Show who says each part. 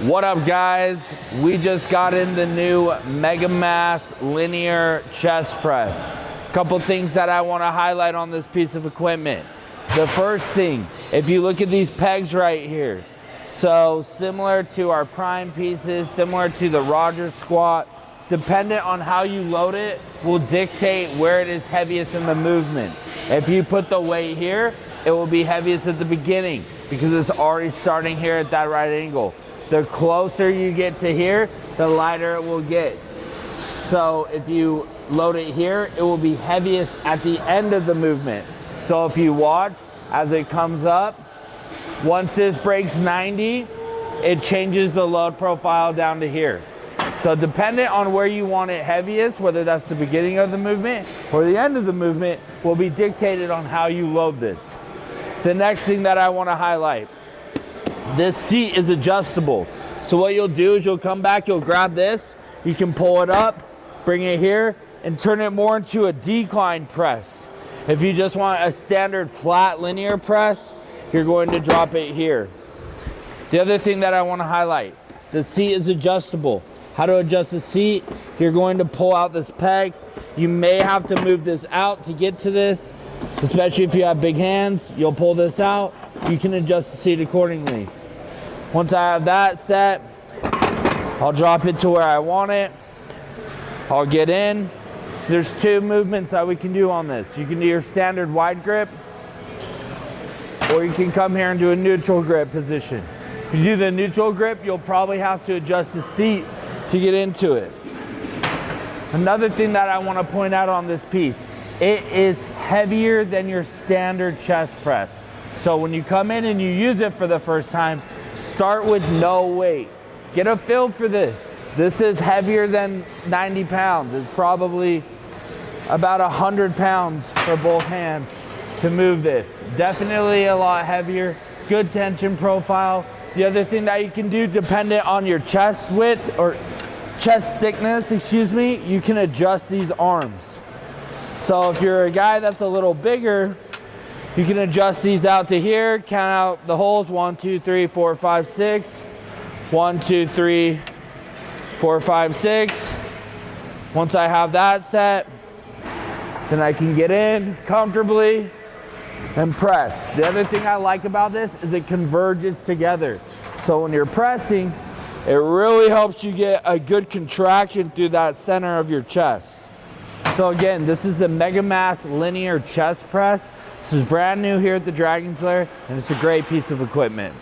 Speaker 1: What up, guys? We just got in the new MegaMass linear chest press. Couple things that I want to highlight on this piece of equipment. The first thing, if you look at these pegs right here, so similar to our prime pieces, similar to the Rogers squat, dependent on how you load it will dictate where it is heaviest in the movement. If you put the weight here, it will be heaviest at the beginning because it's already starting here at that right angle. The closer you get to here, the lighter it will get. So if you load it here, it will be heaviest at the end of the movement. So if you watch as it comes up, once this breaks 90, it changes the load profile down to here. So dependent on where you want it heaviest, whether that's the beginning of the movement or the end of the movement, will be dictated on how you load this. The next thing that I want to highlight, this seat is adjustable. So what you'll do is you'll come back, you'll grab this, you can pull it up, bring it here, and turn it more into a decline press. If you just want a standard flat linear press, you're going to drop it here. The other thing that I want to highlight, the seat is adjustable. How to adjust the seat, you're going to pull out this peg. You may have to move this out to get to this, especially if you have big hands. You'll pull this out, you can adjust the seat accordingly. Once I have that set, I'll drop it to where I want it. I'll get in. There's two movements that we can do on this. You can do your standard wide grip, or you can come here and do a neutral grip position. If you do the neutral grip, you'll probably have to adjust the seat to get into it. Another thing that I want to point out on this piece, it is heavier than your standard chest press. So when you come in and you use it for the first time, start with no weight. Get a feel for this. This is heavier than 90 pounds. It's probably about 100 pounds for both hands to move this. Definitely a lot heavier, good tension profile. The other thing that you can do, dependent on your chest width or chest thickness, you can adjust these arms. So if you're a guy that's a little bigger, you can adjust these out to here, count out the holes, 1, 2, 3, 4, 5, 6. 1, 2, 3, 4, 5, 6. Once I have that set, then I can get in comfortably and press. The other thing I like about this is it converges together. So when you're pressing, it really helps you get a good contraction through that center of your chest. So again, this is the MegaMass linear chest press. This is brand new here at the Dragon's Lair, and it's a great piece of equipment.